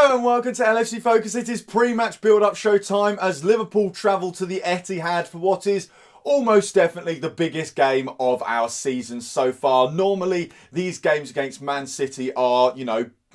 Hello and welcome to LFC Focus. It is pre-match build-up show time as Liverpool travel to the Etihad for what is almost definitely the biggest game of our season so far. Normally, these games against Man City are,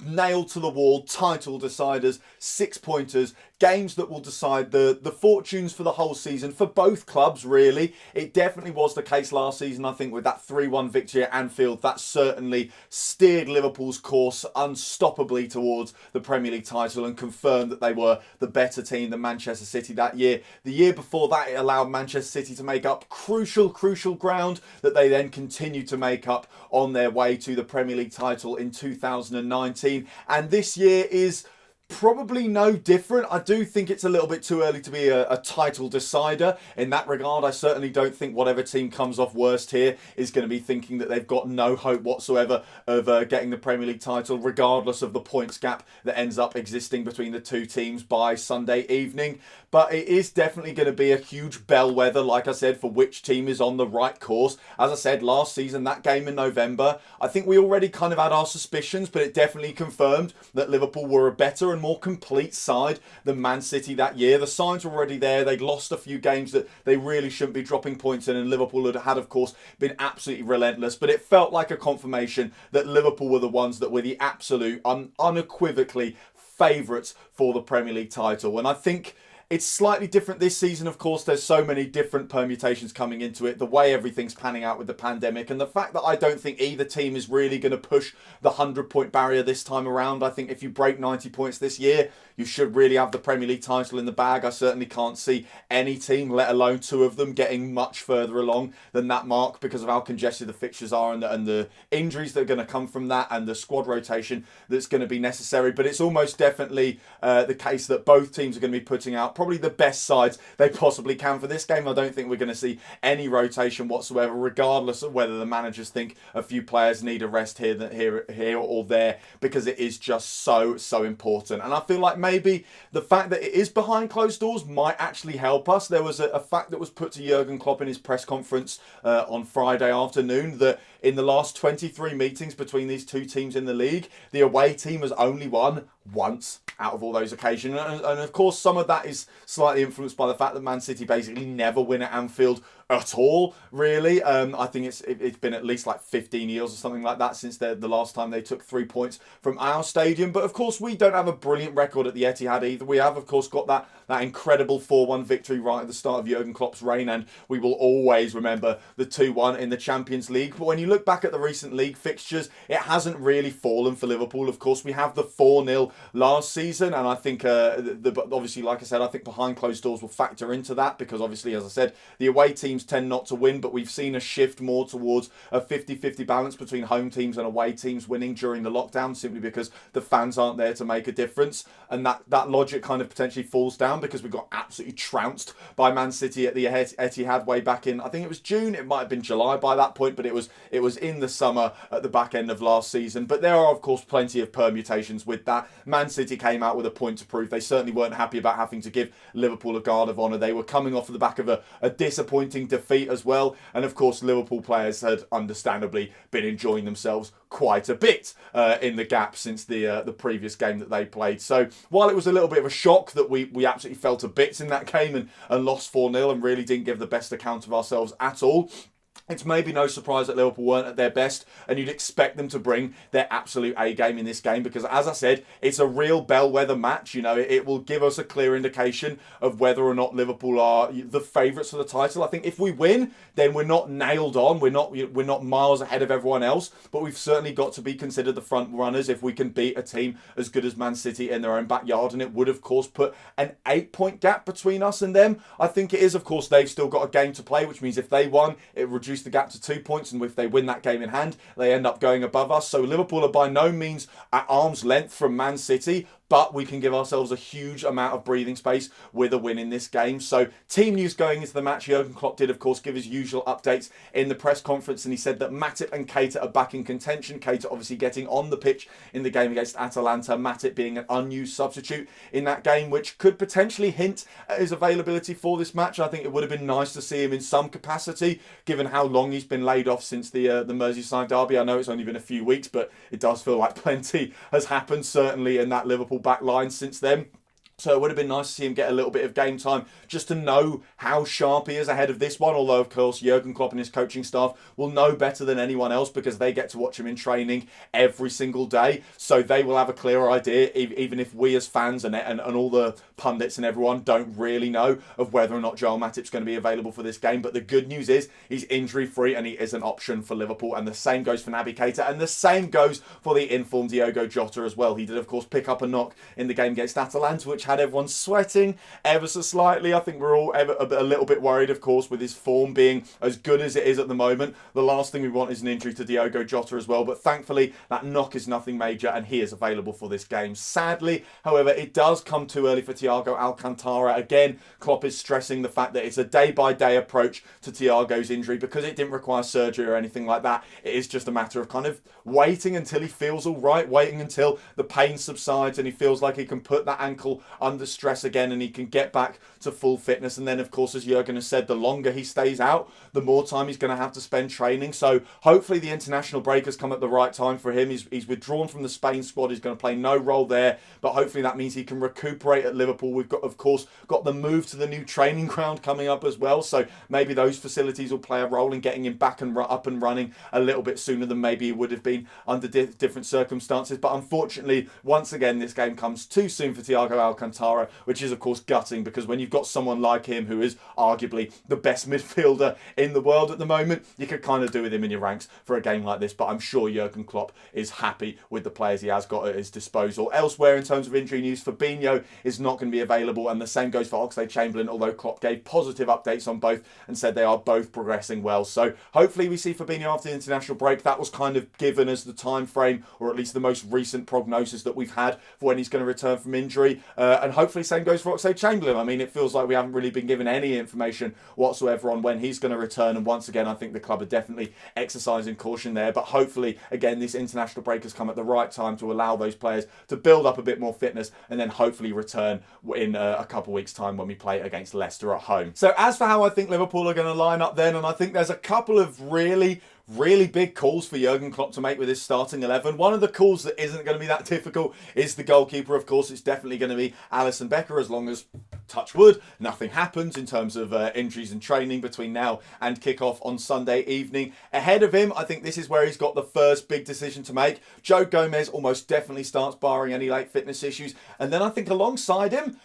nailed to the wall, title deciders, 6-pointers, games that will decide the fortunes for the whole season for both clubs, really. It definitely was the case last season, I think, with that 3-1 victory at Anfield. That certainly steered Liverpool's course unstoppably towards the Premier League title and confirmed that they were the better team than Manchester City that year. The year before that, it allowed Manchester City to make up crucial ground that they then continued to make up on their way to the Premier League title in 2019. And this year is probably no different. I do think it's a little bit too early to be a title decider. In that regard, I certainly don't think whatever team comes off worst here is going to be thinking that they've got no hope whatsoever of getting the Premier League title, regardless of the points gap that ends up existing between the two teams by Sunday evening. But it is definitely going to be a huge bellwether, like I said, for which team is on the right course. As I said, last season, that game in November, I think we already kind of had our suspicions, but it definitely confirmed that Liverpool were a better and more complete side than Man City that year. The signs were already there. They'd lost a few games that they really shouldn't be dropping points in, and Liverpool had of course, been absolutely relentless. But it felt like a confirmation that Liverpool were the ones that were the absolute, unequivocally favourites for the Premier League title. And I think it's slightly different this season, of course. There's so many different permutations coming into it. The way everything's panning out with the pandemic and the fact that I don't think either team is really going to push the 100-point barrier this time around. I think if you break 90 points this year, you should really have the Premier League title in the bag. I certainly can't see any team, let alone two of them, getting much further along than that mark because of how congested the fixtures are and the injuries that are going to come from that and the squad rotation that's going to be necessary. But it's almost definitely the case that both teams are going to be putting out probably the best sides they possibly can for this game. I don't think we're going to see any rotation whatsoever, regardless of whether the managers think a few players need a rest here or there, because it is just so important. And I feel like maybe the fact that it is behind closed doors might actually help us. There was a fact that was put to Jurgen Klopp in his press conference on Friday afternoon that in the last 23 meetings between these two teams in the league, the away team has only won once out of all those occasions. And of course, some of that is slightly influenced by the fact that Man City basically never win at Anfield at all, really. I think it's been at least like 15 years or something like that since the last time they took 3 points from our stadium. But of course, we don't have a brilliant record at the Etihad either. We have, of course, got that incredible 4-1 victory right at the start of Jurgen Klopp's reign, and we will always remember the 2-1 in the Champions League. But when you look back at the recent league fixtures, it hasn't really fallen for Liverpool. Of course, we have the 4-0 last season, and I think obviously, like I said, I think behind closed doors will factor into that, because obviously, as I said, the away teams tend not to win, but we've seen a shift more towards a 50-50 balance between home teams and away teams winning during the lockdown, simply because the fans aren't there to make a difference. And that logic kind of potentially falls down because we got absolutely trounced by Man City at the Etihad way back in, I think it was June, it might have been July by that point, but it was in the summer at the back end of last season. But there are, of course, plenty of permutations with that. Man City came out with a point to prove. They certainly weren't happy about having to give Liverpool a guard of honour. They were coming off of the back of a disappointing defeat as well. And of course, Liverpool players had understandably been enjoying themselves quite a bit in the gap since the previous game that they played. So while it was a little bit of a shock that we absolutely fell to bits in that game and lost 4-0 and really didn't give the best account of ourselves at all, it's maybe no surprise that Liverpool weren't at their best, and you'd expect them to bring their absolute A game in this game, because, as I said, it's a real bellwether match. It will give us a clear indication of whether or not Liverpool are the favourites for the title. I think if we win, then we're not nailed on. We're not miles ahead of everyone else, but we've certainly got to be considered the front runners if we can beat a team as good as Man City in their own backyard, and it would, of course, put an 8-point gap between us and them. I think it is, of course, they've still got a game to play, which means if they won, it reduced the gap to 2 points, and if they win that game in hand, they end up going above us. So Liverpool are by no means at arm's length from Man City, but we can give ourselves a huge amount of breathing space with a win in this game. So team news going into the match, Jurgen Klopp did, of course, give his usual updates in the press conference, and he said that Matip and Keita are back in contention. Keita obviously getting on the pitch in the game against Atalanta, Matip being an unused substitute in that game, which could potentially hint at his availability for this match. I think it would have been nice to see him in some capacity, given how long he's been laid off since the Merseyside derby. I know it's only been a few weeks, but it does feel like plenty has happened, certainly in that Liverpool back line since then. So it would have been nice to see him get a little bit of game time just to know how sharp he is ahead of this one. Although, of course, Jurgen Klopp and his coaching staff will know better than anyone else because they get to watch him in training every single day. So they will have a clearer idea, even if we as fans and all the pundits and everyone don't really know of whether or not Joel Matip's going to be available for this game. But the good news is he's injury-free and he is an option for Liverpool. And the same goes for Naby Keita and the same goes for the informed Diogo Jota as well. He did, of course, pick up a knock in the game against Atalanta, which had everyone sweating ever so slightly. I think we're all a little bit worried, of course, with his form being as good as it is at the moment. The last thing we want is an injury to Diogo Jota as well, but thankfully that knock is nothing major and he is available for this game. Sadly, however, it does come too early for Thiago Alcantara. Again, Klopp is stressing the fact that it's a day-by-day approach to Thiago's injury because it didn't require surgery or anything like that. It is just a matter of kind of waiting until he feels all right, waiting until the pain subsides and he feels like he can put that ankle under stress again and he can get back to full fitness. And then, of course, as Jurgen has said, the longer he stays out, the more time he's going to have to spend training. So hopefully the international break has come at the right time for him. He's withdrawn from the Spain squad. He's going to play no role there, but hopefully that means he can recuperate at Liverpool. We've got, of course, got the move to the new training ground coming up as well. So maybe those facilities will play a role in getting him back and up and running a little bit sooner than maybe it would have been under different circumstances. But unfortunately, once again, this game comes too soon for Thiago Alcantara, which is, of course, gutting because when you've got someone like him who is arguably the best midfielder in the world at the moment, you could kind of do with him in your ranks for a game like this. But I'm sure Jurgen Klopp is happy with the players he has got at his disposal. Elsewhere, in terms of injury news, Firmino is not going to be available, and the same goes for Oxlade-Chamberlain, although Klopp gave positive updates on both and said they are both progressing well. So hopefully we see Firmino after the international break. That was kind of given as the time frame, or at least the most recent prognosis that we've had for when he's going to return from injury. And hopefully same goes for Oxlade-Chamberlain. I mean, it feels like we haven't really been given any information whatsoever on when he's going to return. And once again, I think the club are definitely exercising caution there. But hopefully, again, this international break has come at the right time to allow those players to build up a bit more fitness and then hopefully return in a couple of weeks' time when we play against Leicester at home. So as for how I think Liverpool are going to line up then, and I think there's a couple of really big calls for Jurgen Klopp to make with his starting 11. One of the calls that isn't going to be that difficult is the goalkeeper. Of course, it's definitely going to be Alisson Becker, as long as, touch wood, nothing happens in terms of injuries and training between now and kick-off on Sunday evening. Ahead of him, I think this is where he's got the first big decision to make. Joe Gomez almost definitely starts, barring any late fitness issues. And then I think alongside him,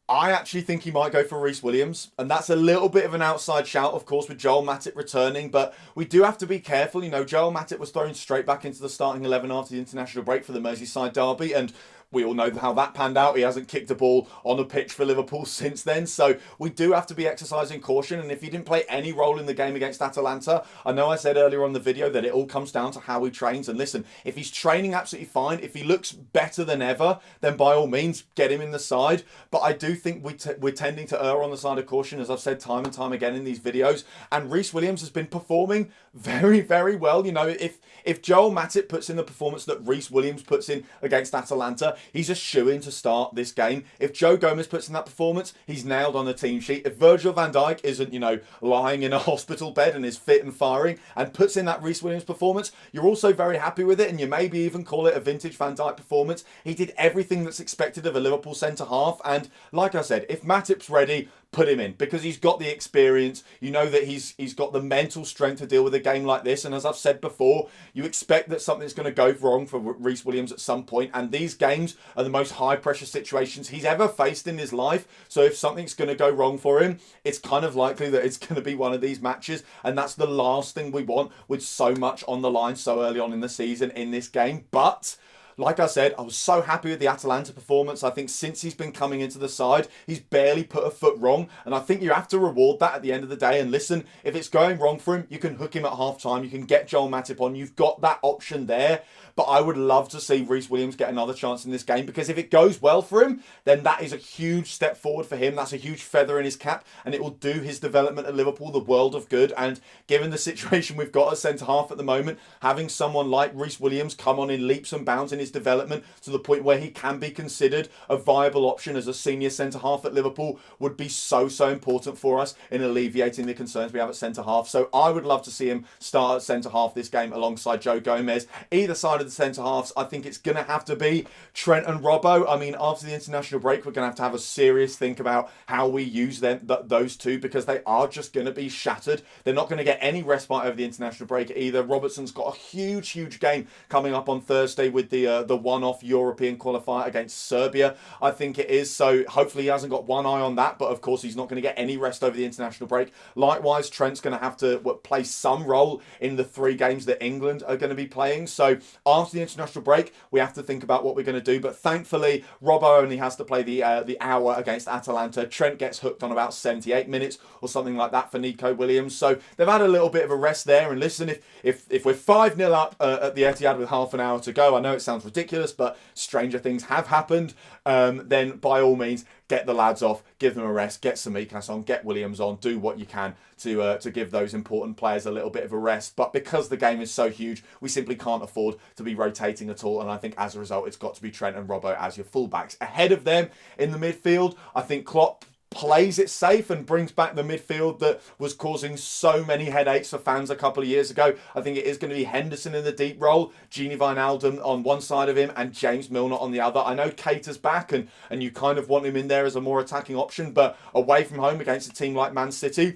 I actually think he might go for Reece Williams, and that's a little bit of an outside shout, of course, with Joel Matip returning, but we do have to be careful. You know, Joel Matip was thrown straight back into the starting 11 after the international break for the Merseyside derby, and we all know how that panned out. He hasn't kicked a ball on a pitch for Liverpool since then. So we do have to be exercising caution. And if he didn't play any role in the game against Atalanta, I know I said earlier on the video that it all comes down to how he trains. And listen, if he's training absolutely fine, if he looks better than ever, then by all means, get him in the side. But I do think we're tending to err on the side of caution, as I've said time and time again in these videos. And Reece Williams has been performing very, very well. You know, if Joel Matip puts in the performance that Reece Williams puts in against Atalanta, he's a shoo-in to start this game. If Joe Gomez puts in that performance, he's nailed on the team sheet. If Virgil van Dijk isn't, you know, lying in a hospital bed and is fit and firing and puts in that Reece Williams performance, you're also very happy with it, and you maybe even call it a vintage Van Dijk performance. He did everything that's expected of a Liverpool centre-half, and like I said, if Matip's ready, put him in, because he's got the experience. You know that he's got the mental strength to deal with a game like this. And as I've said before, you expect that something's going to go wrong for Reece Williams at some point. And these games are the most high pressure situations he's ever faced in his life. So if something's going to go wrong for him, it's kind of likely that it's going to be one of these matches. And that's the last thing we want, with so much on the line so early on in the season in this game. But like I said, I was so happy with the Atalanta performance. I think since he's been coming into the side, he's barely put a foot wrong. And I think you have to reward that at the end of the day. And listen, if it's going wrong for him, you can hook him at half-time. You can get Joel Matip on. You've got that option there. But I would love to see Reece Williams get another chance in this game, because if it goes well for him, then that is a huge step forward for him. That's a huge feather in his cap, and it will do his development at Liverpool the world of good. And given the situation we've got at centre-half at the moment, having someone like Reece Williams come on in leaps and bounds in his his development to the point where he can be considered a viable option as a senior centre-half at Liverpool would be so important for us in alleviating the concerns we have at centre-half. So I would love to see him start at centre-half this game alongside Joe Gomez. Either side of the centre-halves, I think it's going to have to be Trent and Robbo. I mean, after the international break, we're going to have a serious think about how we use those two, because they are just going to be shattered. They're not going to get any respite over the international break either. Robertson's got a huge game coming up on Thursday with the one-off European qualifier against Serbia, I think it is. So hopefully he hasn't got one eye on that, but of course he's not going to get any rest over the international break. Likewise, Trent's going to have to play some role in the 3 games that England are going to be playing. So after the international break, we have to think about what we're going to do. But thankfully, Robbo only has to play the hour against Atalanta. Trent gets hooked on about 78 minutes or something like that for Nico Williams. So they've had a little bit of a rest there. And listen, if we're 5-0 up at the Etihad with half an hour to go, I know it sounds ridiculous, but stranger things have happened. Then by all means, get the lads off, give them a rest, get Tsimikas on, get Williams on, do what you can to give those important players a little bit of a rest. But because the game is so huge, we simply can't afford to be rotating at all. And I think as a result, it's got to be Trent and Robbo as your fullbacks. Ahead of them in the midfield, I think Klopp plays it safe and brings back the midfield that was causing so many headaches for fans a couple of years ago. I think it is going to be Henderson in the deep role, Gini Wijnaldum on one side of him, and James Milner on the other. I know Keita's back and you kind of want him in there as a more attacking option, but away from home against a team like Man City,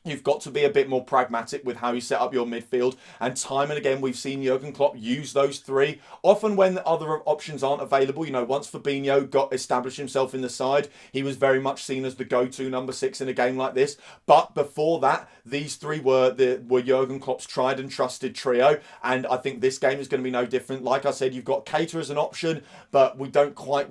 you've got to be a bit more pragmatic with how you set up your midfield. And time and again, we've seen Jurgen Klopp use those 3. Often when the other options aren't available, once Firmino got established himself in the side, he was very much seen as the go-to number 6 in a game like this. But before that, these 3 were Jurgen Klopp's tried and trusted trio. And I think this game is going to be no different. Like I said, you've got Keita as an option, but we're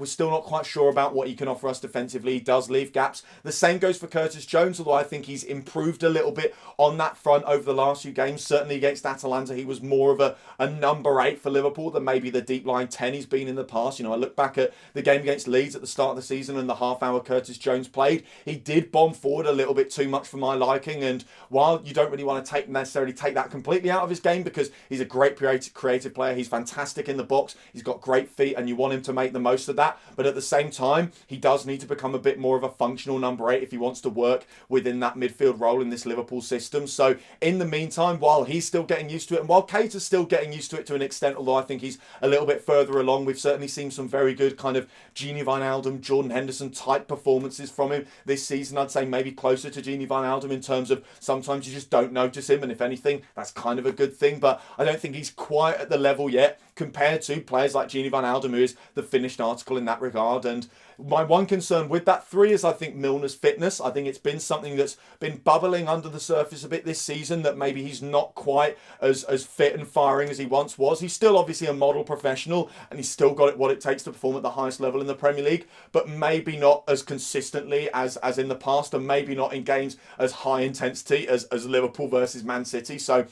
still not quite sure about what he can offer us defensively. He does leave gaps. The same goes for Curtis Jones, although I think he's improved a little bit on that front over the last few games. Certainly against Atalanta, he was more of a number 8 for Liverpool than maybe the deep line 10 he's been in the past. I look back at the game against Leeds at the start of the season and the half hour Curtis Jones played. He did bomb forward a little bit too much for my liking, and while you don't really want to necessarily take that completely out of his game, because he's a great creative player, he's fantastic in the box, he's got great feet, and you want him to make the most of that, but at the same time, he does need to become a bit more of a functional number 8 if he wants to work within that midfield role in this Liverpool system. So in the meantime, while he's still getting used to it, and while Keita's still getting used to it to an extent, although I think he's a little bit further along, we've certainly seen some very good kind of Gini Wijnaldum, Jordan Henderson type performances from him this season. I'd say maybe closer to Gini Wijnaldum in terms of sometimes you just don't notice him, and if anything, that's kind of a good thing. But I don't think he's quite at the level yet compared to players like Gini Wijnaldum, who is the finished article in that regard. And my one concern with that 3 is I think Milner's fitness. I think it's been something that's been bubbling under the surface a bit this season, that maybe he's not quite as fit and firing as he once was. He's still obviously a model professional, and he's still got what it takes to perform at the highest level in the Premier League, but maybe not as consistently as in the past, and maybe not in games as high intensity as Liverpool versus Man City. So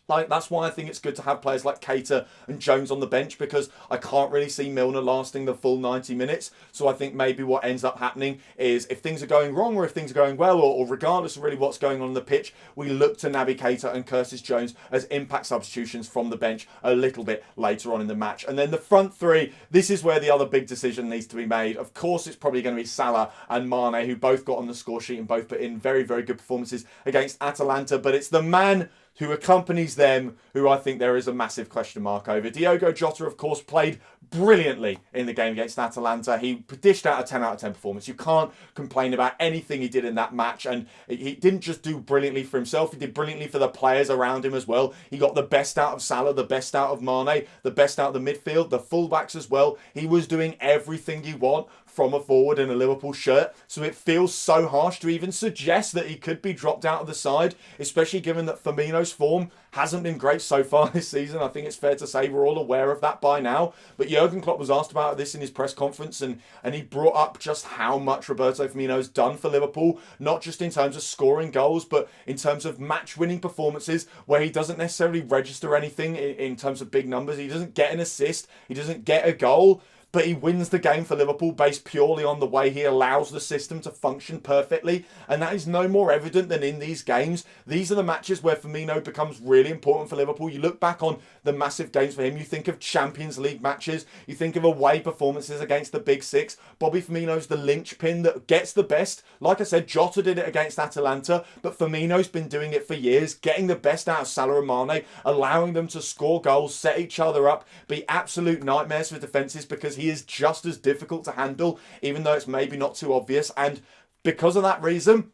that's why I think it's good to have players like Keita and Jones on the bench, because I can't really see Milner lasting the full 90 minutes. So I think maybe what ends up happening is, if things are going wrong or if things are going well, or regardless of really what's going on the pitch, we look to Naby Keita and Curtis Jones as impact substitutions from the bench a little bit later on in the match. And then the front 3, this is where the other big decision needs to be made. Of course, it's probably going to be Salah and Mane, who both got on the score sheet and both put in very, very good performances against Atalanta. But it's the man who accompanies them who I think there is a massive question mark over. Diogo Jota, of course, played brilliantly in the game against Atalanta. He dished out a 10 out of 10 performance. You can't complain about anything he did in that match. And he didn't just do brilliantly for himself, he did brilliantly for the players around him as well. He got the best out of Salah, the best out of Mane, the best out of the midfield, the fullbacks as well. He was doing everything you want from a forward in a Liverpool shirt. So it feels so harsh to even suggest that he could be dropped out of the side, especially given that Firmino's form hasn't been great so far this season. I think it's fair to say we're all aware of that by now. But Jurgen Klopp was asked about this in his press conference, and he brought up just how much Roberto Firmino has done for Liverpool, not just in terms of scoring goals, but in terms of match-winning performances where he doesn't necessarily register anything in terms of big numbers. He doesn't get an assist, he doesn't get a goal, but he wins the game for Liverpool based purely on the way he allows the system to function perfectly. And that is no more evident than in these games. These are the matches where Firmino becomes really important for Liverpool. You look back on the massive games for him, you think of Champions League matches, you think of away performances against the Big Six. Bobby Firmino's the linchpin that gets the best. Like I said, Jota did it against Atalanta, but Firmino's been doing it for years, getting the best out of Salah and Mane, allowing them to score goals, set each other up, be absolute nightmares for defences because he is just as difficult to handle, even though it's maybe not too obvious. And because of that reason,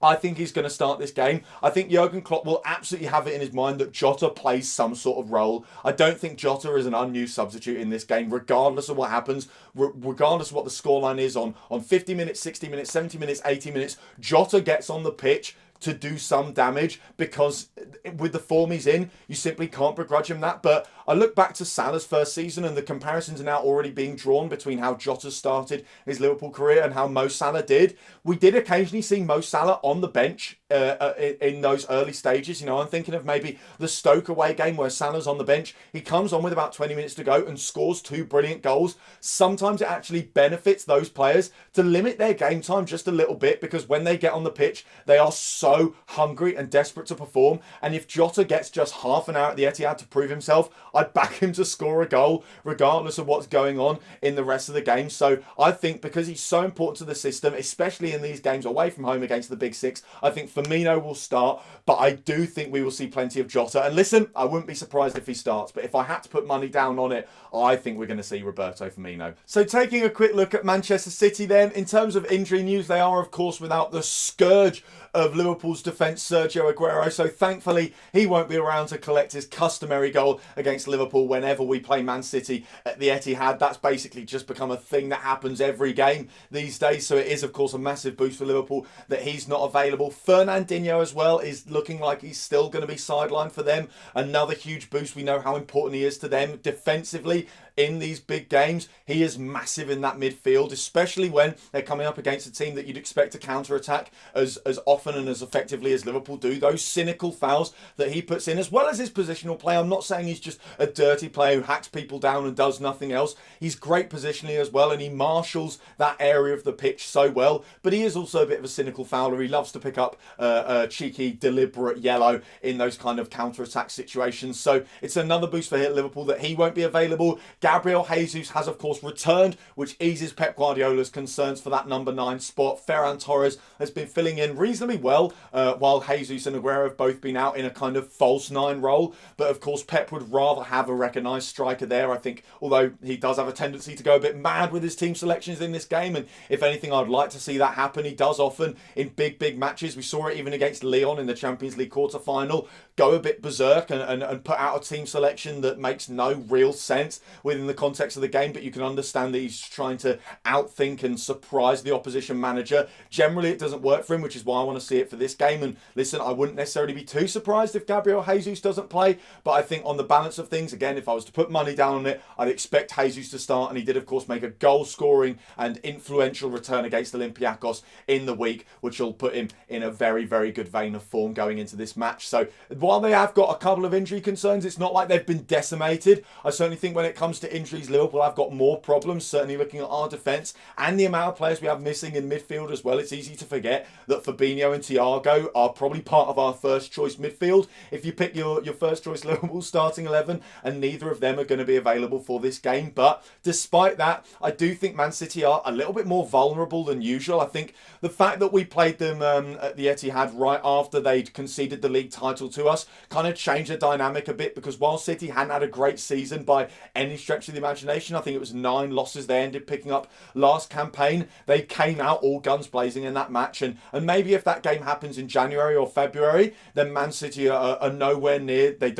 I think he's going to start this game. I think Jurgen Klopp will absolutely have it in his mind that Jota plays some sort of role. I don't think Jota is an unused substitute in this game, regardless of what happens, regardless of what the scoreline is on 50 minutes, 60 minutes, 70 minutes, 80 minutes. Jota gets on the pitch to do some damage because with the form he's in, you simply can't begrudge him that. But I look back to Salah's first season and the comparisons are now already being drawn between how Jota started his Liverpool career and how Mo Salah did. We did occasionally see Mo Salah on the bench in those early stages. You know, I'm thinking of maybe the Stoke away game where Salah's on the bench. He comes on with about 20 minutes to go and scores 2 brilliant goals. Sometimes it actually benefits those players to limit their game time just a little bit because when they get on the pitch, they are so hungry and desperate to perform. And if Jota gets just half an hour at the Etihad to prove himself, I'd back him to score a goal regardless of what's going on in the rest of the game. So I think because he's so important to the system, especially in these games away from home against the Big Six, I think Firmino will start, but I do think we will see plenty of Jota. And listen, I wouldn't be surprised if he starts, but if I had to put money down on it, I think we're going to see Roberto Firmino. So taking a quick look at Manchester City then, in terms of injury news, they are of course without the scourge of Liverpool's defence, Sergio Aguero. So thankfully, he won't be around to collect his customary goal against Liverpool whenever we play Man City at the Etihad. That's basically just become a thing that happens every game these days. So it is, of course, a massive boost for Liverpool that he's not available. Fernandinho as well is looking like he's still going to be sidelined for them. Another huge boost. We know how important he is to them defensively in these big games. He is massive in that midfield, especially when they're coming up against a team that you'd expect to counter-attack as often and as effectively as Liverpool do. Those cynical fouls that he puts in, as well as his positional play. I'm not saying he's just a dirty player who hacks people down and does nothing else. He's great positionally as well, and he marshals that area of the pitch so well. But he is also a bit of a cynical fouler. He loves to pick up a cheeky, deliberate yellow in those kind of counter-attack situations. So it's another boost for Liverpool that he won't be available. Gabriel Jesus has, of course, returned, which eases Pep Guardiola's concerns for that number 9 spot. Ferran Torres has been filling in reasonably well, while Jesus and Aguero have both been out in a kind of false 9 role. But, of course, Pep would rather have a recognised striker there, I think, although he does have a tendency to go a bit mad with his team selections in this game. And if anything, I'd like to see that happen. He does often in big matches. We saw it even against Lyon in the Champions League quarter-final. Go a bit berserk and put out a team selection that makes no real sense within the context of the game, but you can understand that he's trying to outthink and surprise the opposition manager. Generally, it doesn't work for him, which is why I want to see it for this game. And listen, I wouldn't necessarily be too surprised if Gabriel Jesus doesn't play, but I think on the balance of things, again, if I was to put money down on it, I'd expect Jesus to start, and he did, of course, make a goal-scoring and influential return against Olympiacos in the week, which will put him in a very, very good vein of form going into this match. So while they have got a couple of injury concerns, it's not like they've been decimated. I certainly think when it comes to injuries, Liverpool have got more problems, certainly looking at our defence and the amount of players we have missing in midfield as well. It's easy to forget that Fabinho and Thiago are probably part of our first choice midfield. If you pick your first choice Liverpool starting 11, and neither of them are going to be available for this game. But despite that, I do think Man City are a little bit more vulnerable than usual. I think the fact that we played them at the Etihad right after they'd conceded the league title to us kind of changed the dynamic a bit, because while City hadn't had a great season by any stretch of the imagination, I think it was 9 losses they ended picking up last campaign, they came out all guns blazing in that match. And maybe if that game happens in January or February, then Man City are nowhere near, they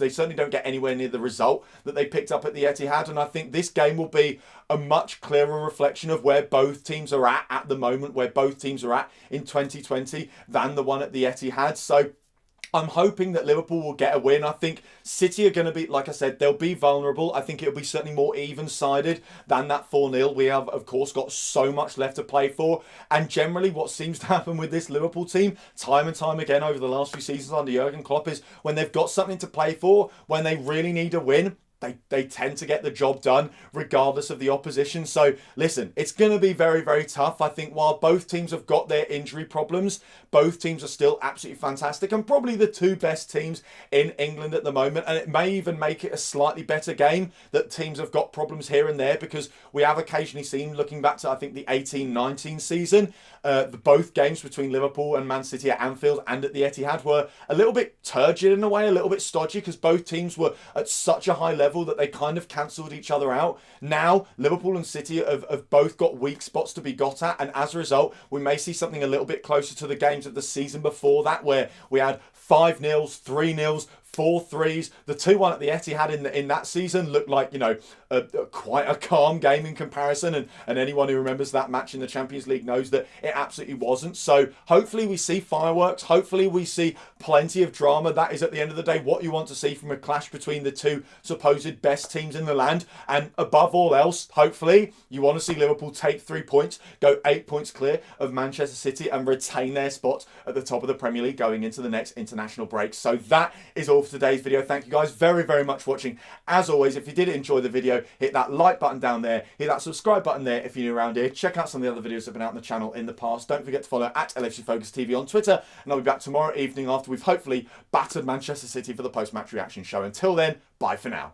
certainly don't get anywhere near the result that they picked up at the Etihad. And I think this game will be a much clearer reflection of where both teams are at the moment, where both teams are at in 2020 than the one at the Etihad. So I'm hoping that Liverpool will get a win. I think City are going to be, like I said, they'll be vulnerable. I think it'll be certainly more even-sided than that 4-0. We have, of course, got so much left to play for. And generally what seems to happen with this Liverpool team, time and time again over the last few seasons under Jurgen Klopp, is when they've got something to play for, when they really need a win, they tend to get the job done regardless of the opposition. So listen, it's going to be very, very tough. I think while both teams have got their injury problems, both teams are still absolutely fantastic and probably the two best teams in England at the moment. And it may even make it a slightly better game that teams have got problems here and there, because we have occasionally seen, looking back to I think the 18-19 season, both games between Liverpool and Man City at Anfield and at the Etihad were a little bit turgid in a way, a little bit stodgy, because both teams were at such a high level that they kind of cancelled each other out. Now, Liverpool and City have both got weak spots to be got at, and as a result, we may see something a little bit closer to the games of the season before that, where we had 5-0, 3-0, 4-3s. The 2-1 at the Etihad in that season looked like, you know, quite a calm game in comparison. And anyone who remembers that match in the Champions League knows that it absolutely wasn't. So hopefully we see fireworks. Hopefully we see plenty of drama. That is, at the end of the day, what you want to see from a clash between the two supposed best teams in the land. And above all else, hopefully you want to see Liverpool take 3 points, go 8 points clear of Manchester City, and retain their spot at the top of the Premier League going into the next international break. So that is all for today's video. Thank you guys very, very much for watching. As always, if you did enjoy the video, hit that like button down there, hit that subscribe button there if you're new around here. Check out some of the other videos that have been out on the channel in the past. Don't forget to follow at LFC Focus TV on Twitter, and I'll be back tomorrow evening after we've hopefully battered Manchester City for the post-match reaction show. Until then, bye for now.